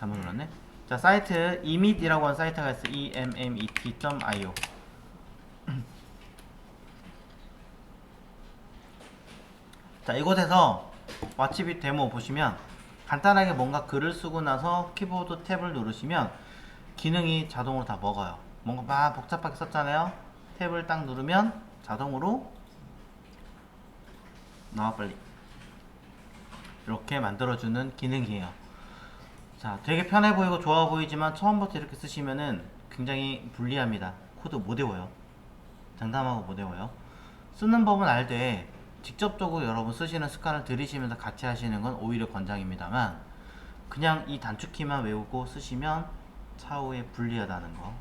잘못 눌렀네. 자, 사이트 emmet이라고 하는 사이트가 있어. emmet.io. 자, 이곳에서 왓츠빗 데모 보시면 간단하게 뭔가 글을 쓰고 나서 키보드 탭을 누르시면 기능이 자동으로 다 먹어요. 뭔가 막 복잡하게 썼잖아요. 탭을 딱 누르면 자동으로 나와. 빨리 이렇게 만들어주는 기능이에요. 자, 되게 편해 보이고 좋아 보이지만 처음부터 이렇게 쓰시면은 굉장히 불리합니다. 코드 못 외워요. 장담하고 못 외워요. 쓰는 법은 알되 직접적으로 여러분 쓰시는 습관을 들이시면서 같이 하시는 건 오히려 권장입니다만, 그냥 이 단축키만 외우고 쓰시면 차후에 불리하다는 거.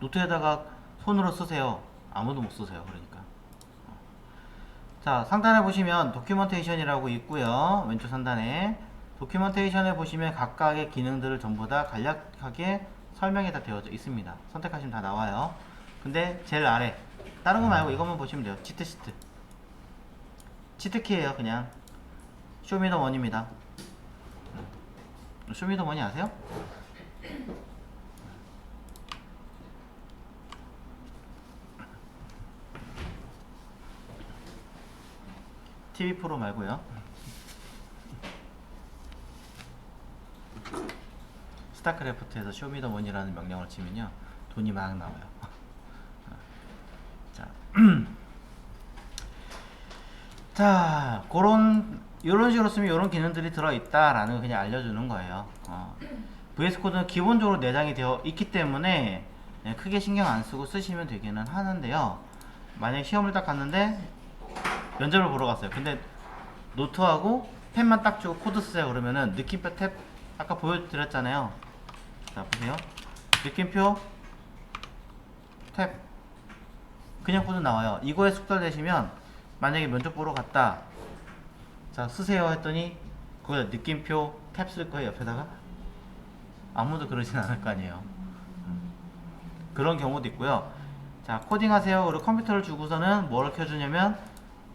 노트에다가 손으로 쓰세요. 아무도 못 쓰세요. 그러니까. 자, 상단에 보시면 도큐멘테이션이라고 있고요. 왼쪽 상단에 도큐멘테이션에 보시면 각각의 기능들을 전부 다 간략하게 설명이 다 되어져 있습니다. 선택하시면 다 나와요. 근데 제일 아래 다른 거 말고 이것만 보시면 돼요. 치트시트. 치트키예요. 그냥 쇼미더머니입니다. 쇼미더머니 아세요? TV 프로 말고요. 스타크래프트에서 쇼미더머니라는 명령을 치면요 돈이 막 나와요. 자, 자, 이런 식으로 쓰면 이런 기능들이 들어있다라는 거 그냥 알려주는 거예요. VS 코드는 기본적으로 내장이 되어 있기 때문에 크게 신경 안 쓰고 쓰시면 되기는 하는데요. 만약에 시험을 딱 갔는데 면접을 보러 갔어요. 근데 노트하고 펜만 딱 주고 코드 쓰세요 그러면은 느낌표 탭 아까 보여드렸잖아요. 자, 보세요. 느낌표 탭 그냥 코드 나와요. 이거에 숙달되시면 만약에 면접 보러 갔다, 자 쓰세요 했더니 그거 느낌표 탭 쓸 거예요. 옆에다가 아무도 그러진 않을 거 아니에요. 그런 경우도 있고요. 자, 코딩 하세요. 그리고 컴퓨터를 주고서는 뭐를 켜주냐면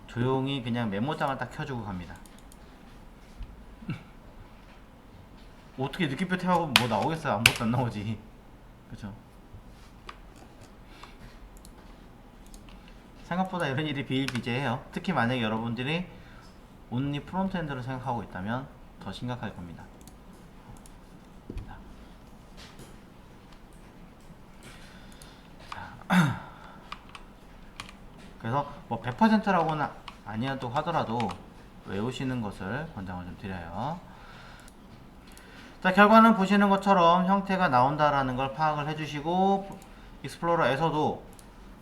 조용히 그냥 메모장을 딱 켜주고 갑니다. 어떻게 느낌표 탭하고 뭐 나오겠어요? 아무것도 안 나오지. 그쵸? 생각보다 이런 일이 비일비재해요. 특히 만약에 여러분들이 온리 프론트엔드를 생각하고 있다면 더 심각할 겁니다. 그래서 뭐 100%라고는 아니어도 하더라도 외우시는 것을 권장을 좀 드려요. 자, 결과는 보시는 것처럼 형태가 나온다라는 걸 파악을 해주시고, 익스플로러에서도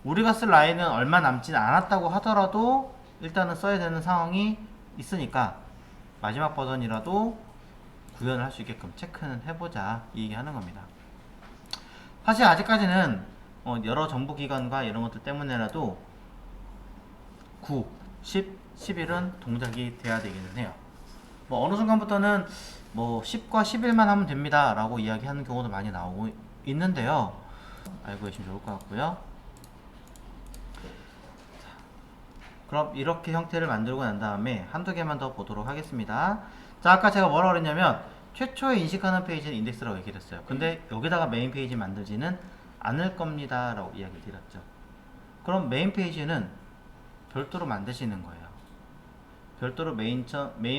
우리가 쓸 라인은 얼마 남지 않았다고 하더라도 일단은 써야 되는 상황이 있으니까 마지막 버전이라도 구현을 할 수 있게끔 체크는 해보자, 이 얘기 하는 겁니다. 사실 아직까지는 여러 정부기관과 이런 것들 때문에라도 9, 10, 11은 동작이 돼야 되기는 해요. 뭐 어느 순간부터는 뭐 10과 11만 하면 됩니다 라고 이야기하는 경우도 많이 나오고 있는데요. 알고 계시면 좋을 것 같고요. 그럼 이렇게 형태를 만들고 난 다음에 한두 개만 더 보도록 하겠습니다. 자, 아까 제가 뭐라고 그랬냐면 최초에 인식하는 페이지는 인덱스라고 얘기를 했어요. 근데 여기다가 메인 페이지 만들지는 않을 겁니다 라고 이야기 드렸죠. 그럼 메인 페이지는 별도로 만드시는 거예요. 별도로 메인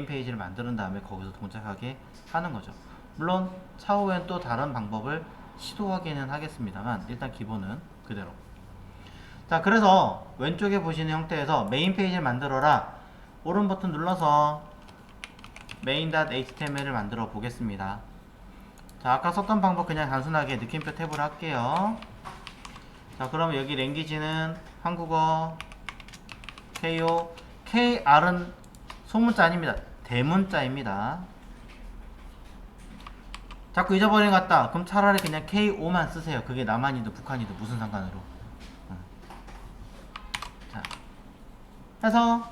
페이지를 만드는 다음에 거기서 동작하게 하는 거죠. 물론 차후엔 또 다른 방법을 시도하기는 하겠습니다만 일단 기본은 그대로. 자, 그래서 왼쪽에 보시는 형태에서 메인 페이지를 만들어라, 오른 버튼 눌러서 main.html을 만들어 보겠습니다. 자, 아까 썼던 방법 그냥 단순하게 느낌표 탭으로 할게요. 자, 그럼 여기 랭귀지는 한국어 KO, KR은 소문자 아닙니다. 대문자입니다. 자꾸 잊어버리는 것 같다. 그럼 차라리 그냥 KO만 쓰세요. 그게 남한이든 북한이든 무슨 상관으로. 자, 해서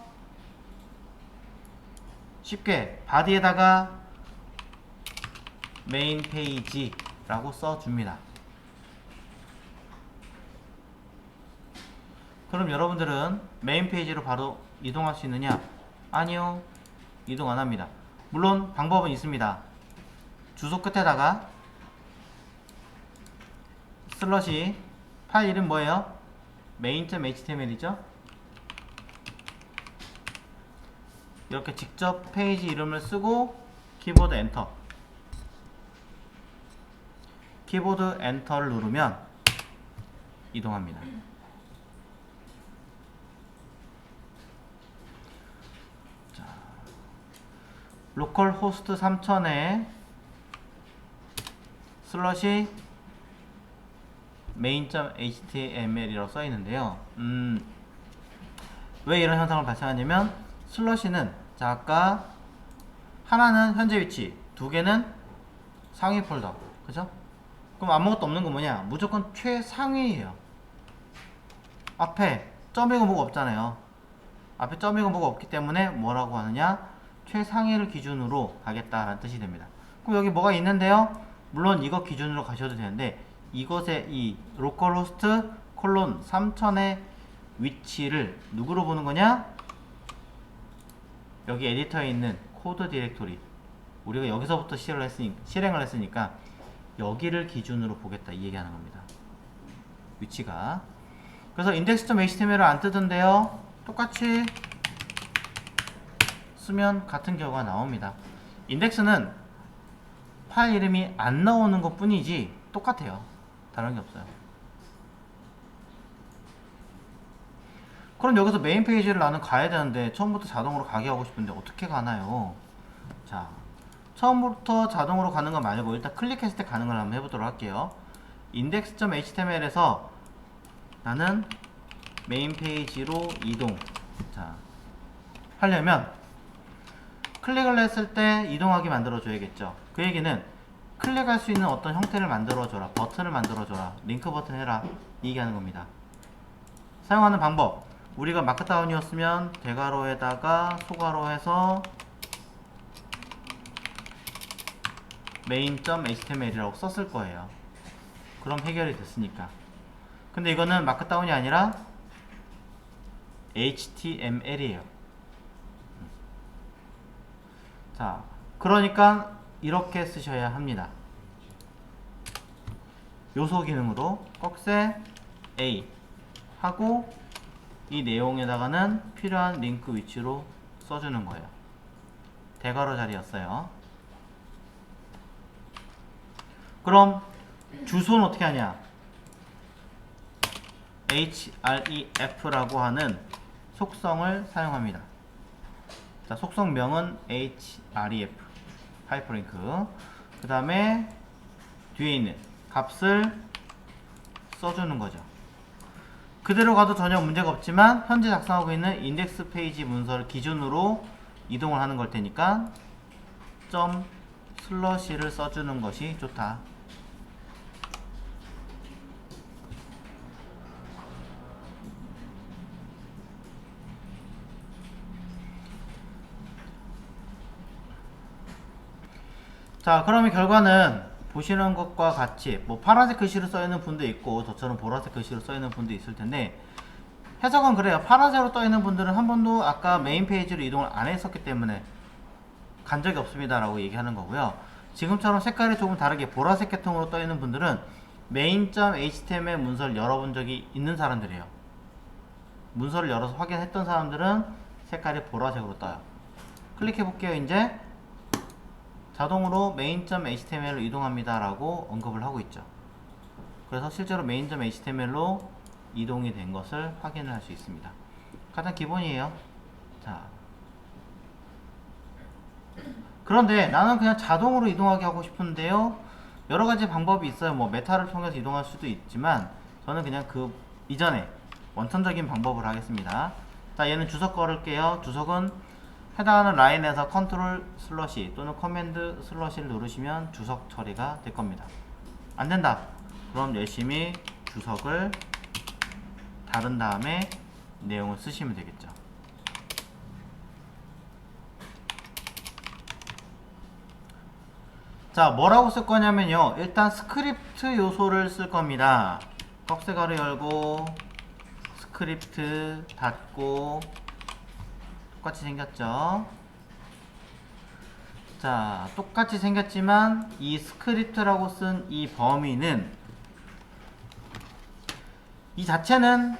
쉽게 바디에다가 메인 페이지라고 써줍니다. 그럼 여러분들은 메인 페이지로 바로 이동할 수 있느냐? 아니요, 이동 안 합니다. 물론 방법은 있습니다. 주소 끝에다가 슬러시 파일 이름 뭐예요? main.html이죠? 이렇게 직접 페이지 이름을 쓰고 키보드 엔터, 키보드 엔터를 누르면 이동합니다. 자, 로컬 호스트 3000에 슬러시 main.html이라고 써 있는데요. 왜 이런 현상을 발생하냐면 슬러시는 자 아까 하나는 현재 위치, 두 개는 상위 폴더, 그죠? 그럼 아무것도 없는 건 뭐냐? 무조건 최상위예요. 앞에 점이고 뭐가 없잖아요. 앞에 점이고 뭐가 없기 때문에 뭐라고 하느냐? 최상위를 기준으로 가겠다라는 뜻이 됩니다. 그럼 여기 뭐가 있는데요? 물론 이거 기준으로 가셔도 되는데 이것의 이 로컬호스트 콜론 3000의 위치를 누구로 보는 거냐? 여기 에디터에 있는 코드 디렉토리, 우리가 여기서부터 실행을 했으니까 여기를 기준으로 보겠다 이 얘기하는 겁니다. 위치가. 그래서 index.html을 안 뜨던데요, 똑같이 쓰면 같은 결과가 나옵니다. 인덱스는 파일 이름이 안 나오는 것 뿐이지 똑같아요. 다른 게 없어요. 그럼 여기서 메인 페이지를 나는 가야 되는데 처음부터 자동으로 가게 하고 싶은데 어떻게 가나요? 자, 처음부터 자동으로 가는 거 말고 일단 클릭했을 때 가는 걸 한번 해보도록 할게요. index.html에서 나는 메인 페이지로 이동, 자 하려면 클릭을 했을 때 이동하게 만들어 줘야겠죠. 그 얘기는 클릭할 수 있는 어떤 형태를 만들어 줘라, 버튼을 만들어 줘라, 링크 버튼 해라, 이 얘기하는 겁니다. 사용하는 방법, 우리가 마크다운이었으면 대괄호에다가 소괄호 해서 main.html이라고 썼을 거예요. 그럼 해결이 됐으니까. 근데 이거는 마크다운이 아니라 HTML이에요. 자, 그러니까 이렇게 쓰셔야 합니다. 요소 기능으로 꺽쇠 A 하고 이 내용에다가는 필요한 링크 위치로 써주는 거예요. 대괄호 자리였어요. 그럼 주소는 어떻게 하냐? href라고 하는 속성을 사용합니다. 자, 속성명은 href 하이퍼링크, 그 다음에 뒤에 있는 값을 써주는 거죠. 그대로 가도 전혀 문제가 없지만 현재 작성하고 있는 인덱스 페이지 문서를 기준으로 이동을 하는 걸 테니까 점 슬러시를 써주는 것이 좋다. 자, 그러면 결과는 보시는 것과 같이 뭐 파란색 글씨로 써있는 분도 있고 저처럼 보라색 글씨로 써있는 분도 있을 텐데 해석은 그래요. 파란색으로 떠있는 분들은 한 번도 아까 메인 페이지로 이동을 안 했었기 때문에 간 적이 없습니다 라고 얘기하는 거고요. 지금처럼 색깔이 조금 다르게 보라색 계통으로 떠있는 분들은 main.html 문서를 열어본 적이 있는 사람들이에요. 문서를 열어서 확인했던 사람들은 색깔이 보라색으로 떠요. 클릭해 볼게요. 이제 자동으로 main.html로 이동합니다 라고 언급을 하고 있죠. 그래서 실제로 main.html로 이동이 된 것을 확인을 할 수 있습니다. 가장 기본이에요. 자, 그런데 나는 그냥 자동으로 이동하게 하고 싶은데요, 여러가지 방법이 있어요. 뭐 메타를 통해서 이동할 수도 있지만 저는 그냥 그 이전에 원천적인 방법을 하겠습니다. 자, 얘는 주석 걸을게요. 주석은 해당하는 라인에서 컨트롤 슬러시 또는 커맨드 슬러시를 누르시면 주석 처리가 될 겁니다. 안 된다, 그럼 열심히 주석을 다른 다음에 내용을 쓰시면 되겠죠. 자, 뭐라고 쓸 거냐면요, 일단 스크립트 요소를 쓸 겁니다. 꺽쇠 가로 열고 스크립트 닫고 똑같이 생겼죠. 자, 똑같이 생겼지만 이 스크립트라고 쓴 이 범위는 이 자체는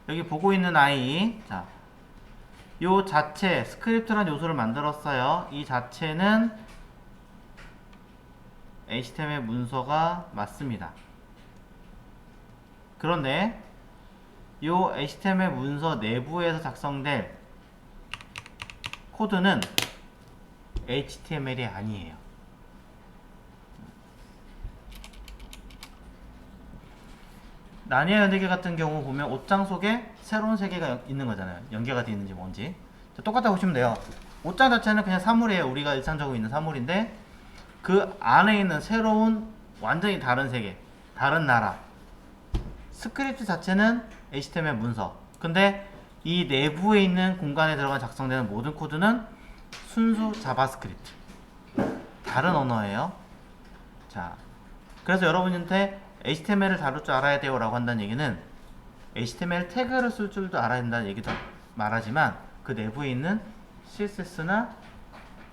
여기 보고 있는 아이, 자, 요 자체 스크립트라는 요소를 만들었어요. 이 자체는 HTML 문서가 맞습니다. 그런데 요 HTML 문서 내부에서 작성될 코드는 HTML이 아니에요. 나니아 연대계 같은 경우 보면 옷장 속에 새로운 세계가 있는 거잖아요. 연계가 되어 있는지 뭔지. 똑같다고 보시면 돼요. 옷장 자체는 그냥 사물이에요. 우리가 일상적으로 있는 사물인데 그 안에 있는 새로운 완전히 다른 세계, 다른 나라. 스크립트 자체는 HTML 문서. 근데 이 내부에 있는 공간에 들어가 작성되는 모든 코드는 순수 자바스크립트. 다른 언어예요. 자, 그래서 여러분한테 HTML을 다룰 줄 알아야 돼요 라고 한다는 얘기는 HTML 태그를 쓸 줄도 알아야 된다는 얘기도 말하지만 그 내부에 있는 CSS나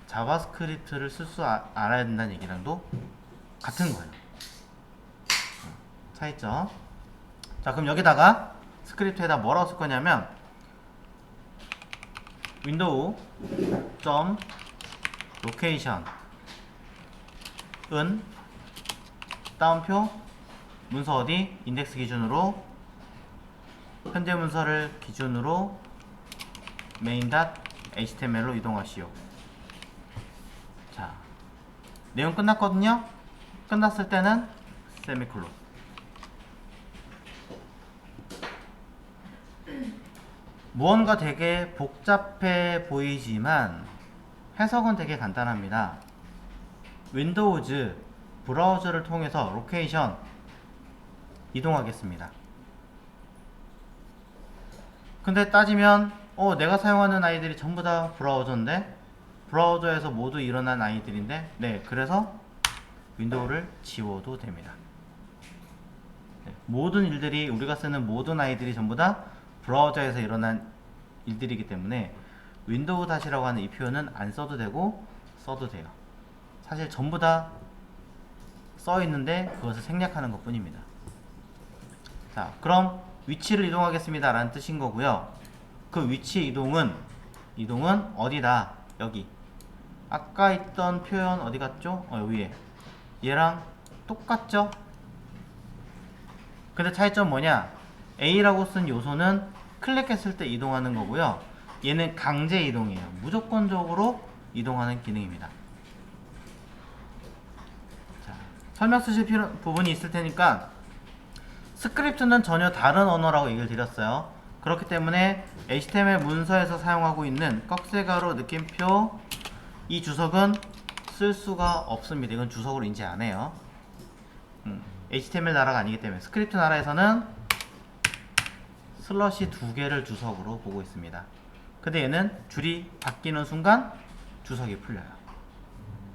자바스크립트를 쓸 줄 알아야 된다는 얘기랑도 같은 거예요. 차이점. 자, 그럼 여기다가 스크립트에다 뭐라고 쓸 거냐면 윈도우 점 로케이션 은 따옴표 문서 어디 인덱스 기준으로 현재 문서를 기준으로 main.html로 이동하시오. 자, 내용 끝났거든요. 끝났을 때는 세미콜론. 무언가 되게 복잡해 보이지만 해석은 되게 간단합니다. 윈도우즈 브라우저를 통해서 로케이션 이동하겠습니다. 근데 따지면 내가 사용하는 아이들이 전부 다 브라우저인데 브라우저에서 모두 일어난 아이들인데 네, 그래서 윈도우를 지워도 됩니다. 네, 모든 일들이 우리가 쓰는 모든 아이들이 전부 다 브라우저에서 일어난 일들이기 때문에 윈도우 닷이라고 하는 이 표현은 안 써도 되고 써도 돼요. 사실 전부 다 써 있는데 그것을 생략하는 것 뿐입니다. 자, 그럼 위치를 이동하겠습니다 라는 뜻인 거고요. 그 위치 이동은 어디다? 여기. 아까 있던 표현 어디 갔죠? 위에. 얘랑 똑같죠? 근데 차이점 뭐냐? A라고 쓴 요소는 클릭했을 때 이동하는 거고요. 얘는 강제 이동이에요. 무조건적으로 이동하는 기능입니다. 자, 설명 쓰실 부분이 있을 테니까 스크립트는 전혀 다른 언어라고 얘기를 드렸어요. 그렇기 때문에 HTML 문서에서 사용하고 있는 꺽쇠가루 느낌표 이 주석은 쓸 수가 없습니다. 이건 주석으로 인지 안 해요. HTML 나라가 아니기 때문에 스크립트 나라에서는 슬러시 2개를 주석으로 보고 있습니다. 근데 얘는 줄이 바뀌는 순간 주석이 풀려요.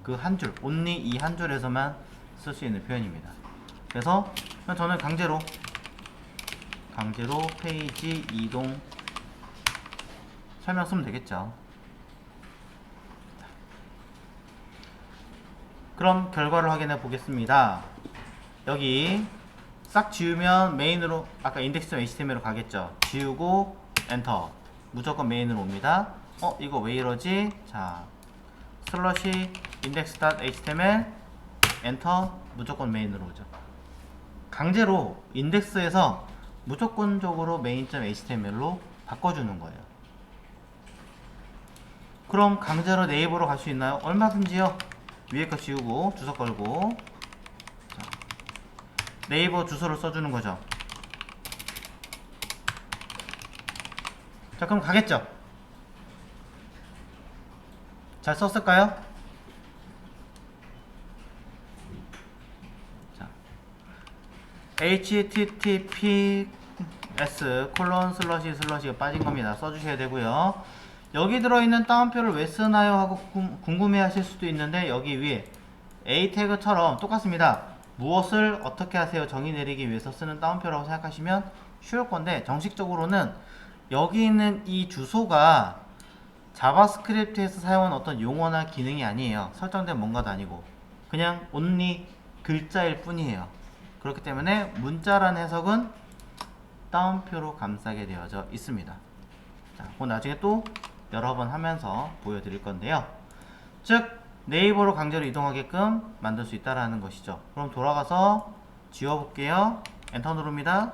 그 한 줄, only 이 한 줄에서만 쓸 수 있는 표현입니다. 그래서 저는 강제로 페이지 이동 설명 쓰면 되겠죠. 그럼 결과를 확인해 보겠습니다. 여기 싹 지우면 메인으로 아까 index.html로 가겠죠. 지우고 엔터 무조건 메인으로 옵니다. 이거 왜 이러지? 자, 슬러시 index.html 엔터 무조건 메인으로 오죠. 강제로 인덱스에서 무조건적으로 main.html로 바꿔주는 거예요. 그럼 강제로 네이버로 갈 수 있나요? 얼마든지요. 위에 거 지우고 주소 걸고 자, 네이버 주소를 써주는 거죠. 자, 그럼 가겠죠? 잘 썼을까요? 자, https://가 빠진 겁니다. 써주셔야 되고요. 여기 들어있는 따옴표를 왜 쓰나요? 하고 궁금해 하실 수도 있는데 여기 위에 A 태그처럼 똑같습니다. 무엇을 어떻게 하세요? 정의 내리기 위해서 쓰는 따옴표라고 생각하시면 쉬울 건데 정식적으로는 여기 있는 이 주소가 자바스크립트에서 사용한 어떤 용어나 기능이 아니에요. 설정된 뭔가도 아니고 그냥 only 글자일 뿐이에요. 그렇기 때문에 문자란 해석은 따옴표로 감싸게 되어져 있습니다. 자, 그건 나중에 또 여러 번 하면서 보여드릴 건데요. 즉 네이버로 강제로 이동하게끔 만들 수 있다라는 것이죠. 그럼 돌아가서 지워볼게요. 엔터 누릅니다.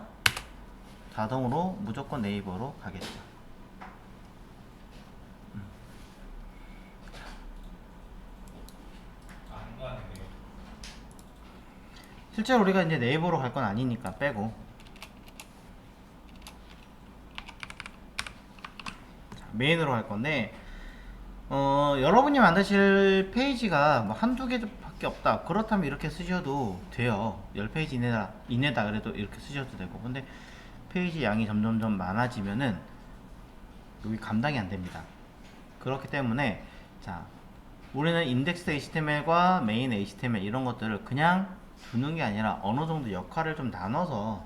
자동으로 무조건 네이버로 가겠죠. 실제로 우리가 이제 네이버로 갈 건 아니니까 빼고. 자, 메인으로 갈 건데 여러분이 만드실 페이지가 뭐 한두 개밖에 없다. 그렇다면 이렇게 쓰셔도 돼요. 10페이지 이내다 그래도 이렇게 쓰셔도 되고. 근데 페이지 양이 점점점 많아지면은 여기 감당이 안 됩니다. 그렇기 때문에 자, 우리는 인덱스 HTML과 메인 HTML 이런 것들을 그냥 두는 게 아니라 어느 정도 역할을 좀 나눠서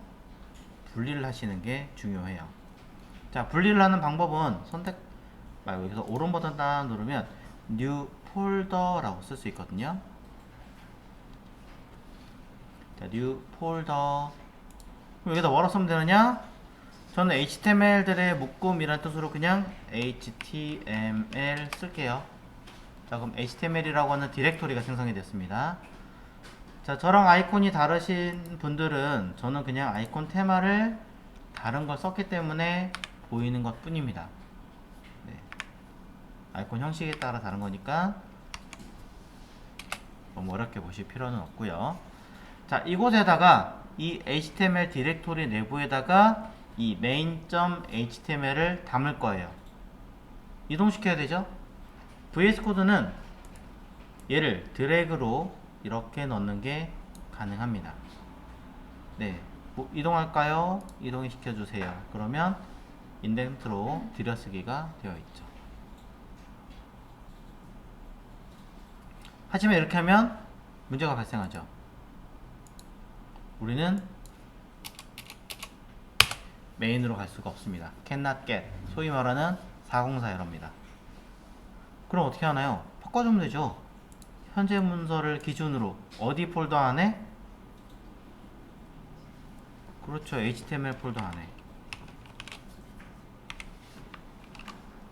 분리를 하시는 게 중요해요. 자, 분리를 하는 방법은 선택 말고 여기서 오른 버튼 딱 누르면 New Folder라고 쓸 수 있거든요. 자, New Folder. 그럼 여기다 뭐라고 쓰면 되느냐? 저는 HTML들의 묶음이라는 뜻으로 그냥 HTML 쓸게요. 자, 그럼 HTML이라고 하는 디렉토리가 생성이 됐습니다. 자, 저랑 아이콘이 다르신 분들은 저는 그냥 아이콘 테마를 다른 걸 썼기 때문에 보이는 것 뿐입니다. 네. 아이콘 형식에 따라 다른 거니까 너무 어렵게 보실 필요는 없고요. 자, 이곳에다가 이 HTML 디렉토리 내부에다가 이 main.html을 담을 거예요. 이동시켜야 되죠? VS 코드는 얘를 드래그로 이렇게 넣는 게 가능합니다. 네, 뭐 이동할까요? 이동을 시켜주세요. 그러면 인덴트로 들여쓰기가 되어 있죠. 하지만 이렇게 하면 문제가 발생하죠. 우리는 메인으로 갈 수가 없습니다. cannot get, 소위 말하는 404 에러입니다. 그럼 어떻게 하나요? 바꿔주면 되죠. 현재 문서를 기준으로 어디 폴더 안에? 그렇죠, HTML 폴더 안에.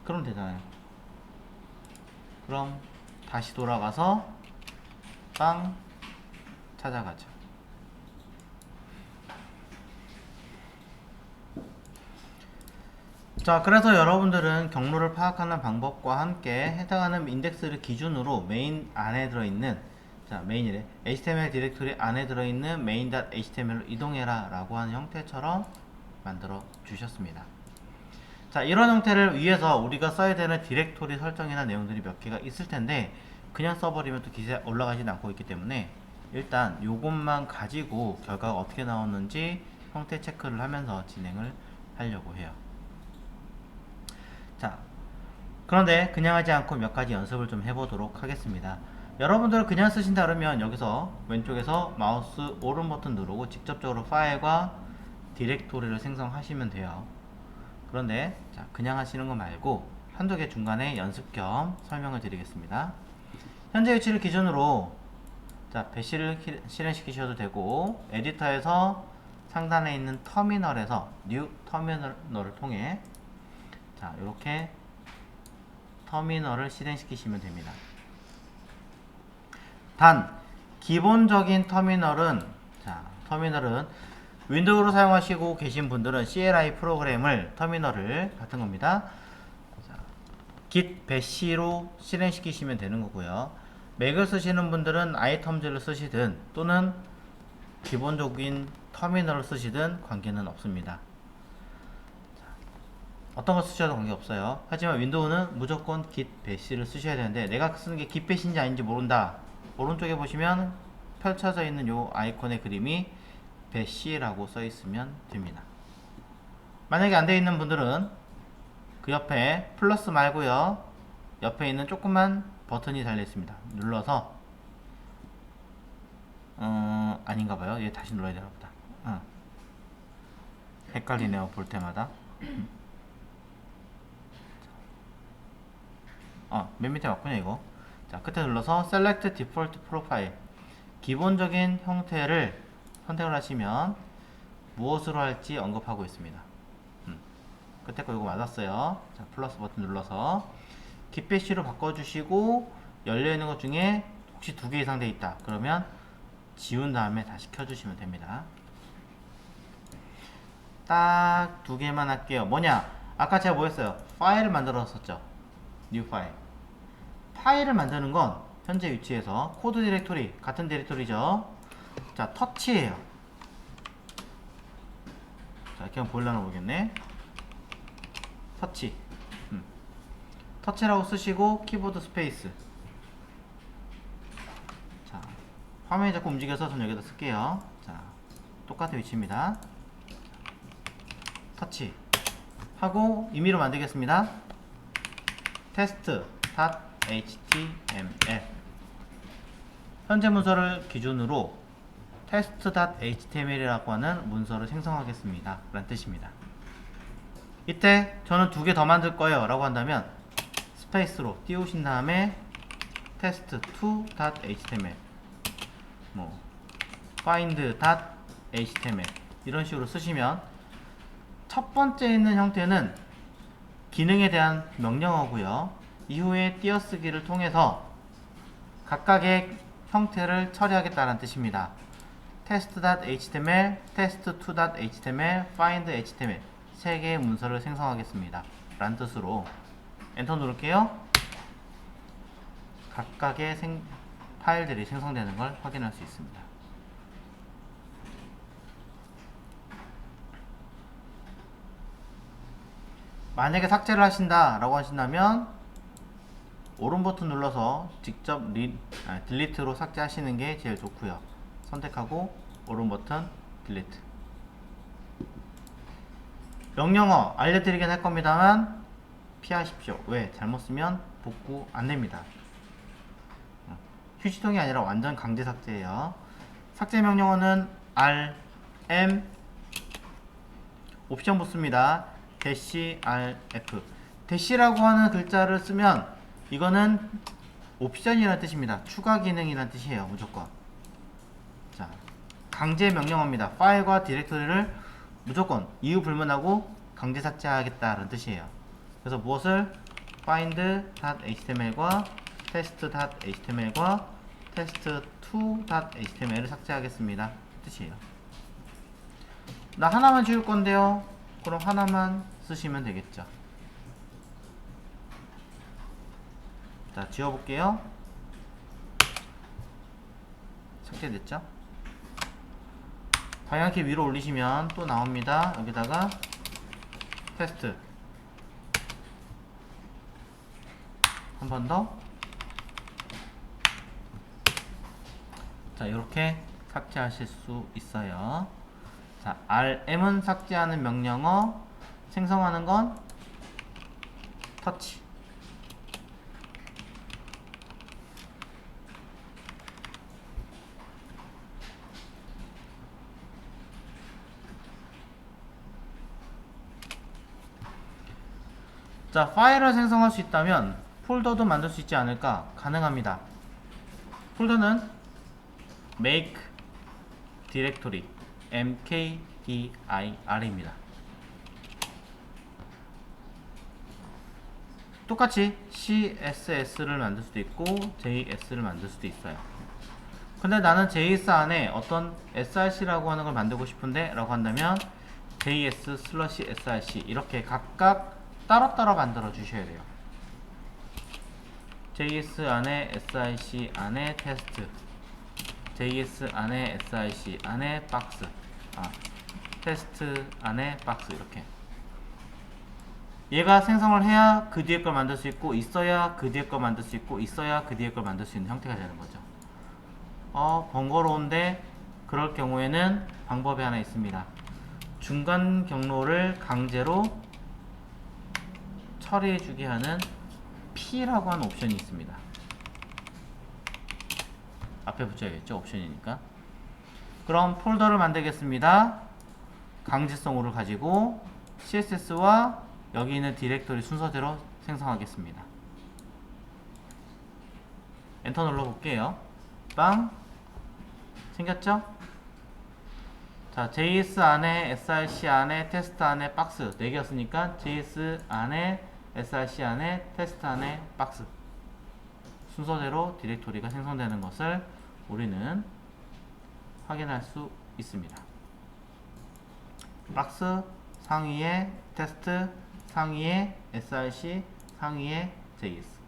그럼 되잖아요. 그럼 다시 돌아가서 빵 찾아가죠. 자, 그래서 여러분들은 경로를 파악하는 방법과 함께 해당하는 인덱스를 기준으로 메인 안에 들어있는, 자, 메인이래, HTML 디렉토리 안에 들어있는 main.html로 이동해라 라고 하는 형태처럼 만들어 주셨습니다. 자, 이런 형태를 위해서 우리가 써야 되는 디렉토리 설정이나 내용들이 몇 개가 있을 텐데 그냥 써버리면 또 기세에 올라가진 않고 있기 때문에 일단 요것만 가지고 결과가 어떻게 나오는지 형태 체크를 하면서 진행을 하려고 해요. 자, 그런데 그냥 하지 않고 몇 가지 연습을 좀 해보도록 하겠습니다. 여러분들 그냥 쓰신다 그러면 여기서 왼쪽에서 마우스 오른 버튼 누르고 직접적으로 파일과 디렉토리를 생성하시면 돼요. 그런데 자, 그냥 하시는 거 말고 한두 개 중간에 연습 겸 설명을 드리겠습니다. 현재 위치를 기준으로 자, 배시를 실행시키셔도 되고 에디터에서 상단에 있는 터미널에서 뉴 터미널을 통해 자, 이렇게 터미널을 실행시키시면 됩니다. 단 기본적인 터미널은 윈도우로 사용하시고 계신 분들은 CLI 프로그램을 터미널을 같은 겁니다. 자, git bash로 실행시키시면 되는 거고요. 맥을 쓰시는 분들은 아이텀즈를 쓰시든 또는 기본적인 터미널을 쓰시든 관계는 없습니다. 어떤 거 쓰셔도 관계없어요. 하지만 윈도우는 무조건 git bash를 쓰셔야 되는데 내가 쓰는 게 git bash인지 아닌지 모른다. 오른쪽에 보시면 펼쳐져 있는 요 아이콘의 그림이 bash라고 써 있으면 됩니다. 만약에 안 되어 있는 분들은 그 옆에 플러스 말고요, 옆에 있는 조그만 버튼이 달려 있습니다. 눌러서 아닌가봐요. 얘 다시 눌러야 되나 보다. 헷갈리네요, 볼 때마다. 맨 밑에 맞군요 이거. 자, 끝에 눌러서 Select Default Profile, 기본적인 형태를 선택을 하시면 무엇으로 할지 언급하고 있습니다. 끝에 거 이거 맞았어요. 자, 플러스 버튼 눌러서 기패시로 바꿔주시고 열려있는 것 중에 혹시 2개 이상 돼 있다 그러면 지운 다음에 다시 켜주시면 됩니다. 딱 2개만 할게요. 뭐냐, 아까 제가 뭐 했어요? 파일을 만들었었죠. 뉴 파일. 파일을 만드는 건 현재 위치에서 코드 디렉토리, 같은 디렉토리죠. 자, 터치예요. 자, 이렇게 하면 보일라나 모르겠네. 터치. 터치라고 쓰시고 키보드 스페이스. 자, 화면이 자꾸 움직여서 저는 여기다 쓸게요. 자, 똑같은 위치입니다. 터치 하고 임의로 만들겠습니다. test.html, 현재 문서를 기준으로 test.html이라고 하는 문서를 생성하겠습니다 라는 뜻입니다. 이때 저는 2개 더 만들 거예요 라고 한다면 스페이스로 띄우신 다음에 test2.html, 뭐 find.html 이런 식으로 쓰시면 첫 번째 있는 형태는 기능에 대한 명령어고요. 이후에 띄어쓰기를 통해서 각각의 형태를 처리하겠다는 뜻입니다. test.html, test2.html, find.html 3개의 문서를 생성하겠습니다 라는 뜻으로 엔터 누를게요. 각각의 파일들이 생성되는 걸 확인할 수 있습니다. 만약에 삭제를 하신다 라고 하신다면 오른 버튼 눌러서 직접 딜리트로 삭제하시는 게 제일 좋고요. 선택하고 오른 버튼 딜리트. 명령어 알려드리긴 할 겁니다만 피하십시오. 왜? 잘못 쓰면 복구 안됩니다. 휴지통이 아니라 완전 강제 삭제예요. 삭제 명령어는 rm 옵션 붙습니다. -rf. 대시라고 하는 글자를 쓰면 이거는 옵션이라는 뜻입니다. 추가 기능이라는 뜻이에요. 무조건. 자, 강제 명령어입니다. 파일과 디렉토리를 무조건 이유 불문하고 강제 삭제하겠다는 뜻이에요. 그래서 무엇을 find.html과 test.html과 test2.html을 삭제하겠습니다 뜻이에요. 나 하나만 지울 건데요. 그럼 하나만 쓰시면 되겠죠. 자, 지워볼게요. 삭제됐죠? 방향키 위로 올리시면 또 나옵니다. 여기다가 테스트 한 번 더. 자, 이렇게 삭제하실 수 있어요. 자, rm은 삭제하는 명령어, 생성하는 건 터치. 자, 파일을 생성할 수 있다면 폴더도 만들 수 있지 않을까? 가능합니다. 폴더는 make directory mkdir입니다. 똑같이 css를 만들 수도 있고 js를 만들 수도 있어요. 근데 나는 js 안에 어떤 src라고 하는 걸 만들고 싶은데 라고 한다면 js/src 이렇게 각각 따로따로 만들어 주셔야 돼요. js 안에 src 안에 테스트, js 안에 src 안에 박스, 테스트 안에 박스, 이렇게 얘가 생성을 해야 그 뒤에 걸 만들 수 있고, 있어야 그 뒤에 걸 만들 수 있고, 있어야 그 뒤에 걸 만들 수 있는 형태가 되는 거죠. 번거로운데 그럴 경우에는 방법이 하나 있습니다. 중간 경로를 강제로 처리해주게 하는 P라고 하는 옵션이 있습니다. 앞에 붙여야겠죠, 옵션이니까. 그럼 폴더를 만들겠습니다. 강제성으로 가지고 CSS와 여기 있는 디렉토리 순서대로 생성하겠습니다. 엔터 눌러볼게요. 빵 생겼죠? 자, JS 안에 src 안에 테스트 안에 박스 4개였으니까 JS 안에 src 안에 테스트 안에 박스 순서대로 디렉토리가 생성되는 것을 우리는 확인할 수 있습니다. 박스 상위에 테스트 상위에 src 상위에 JS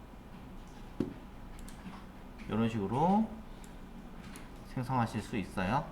이런 식으로 생성하실 수 있어요.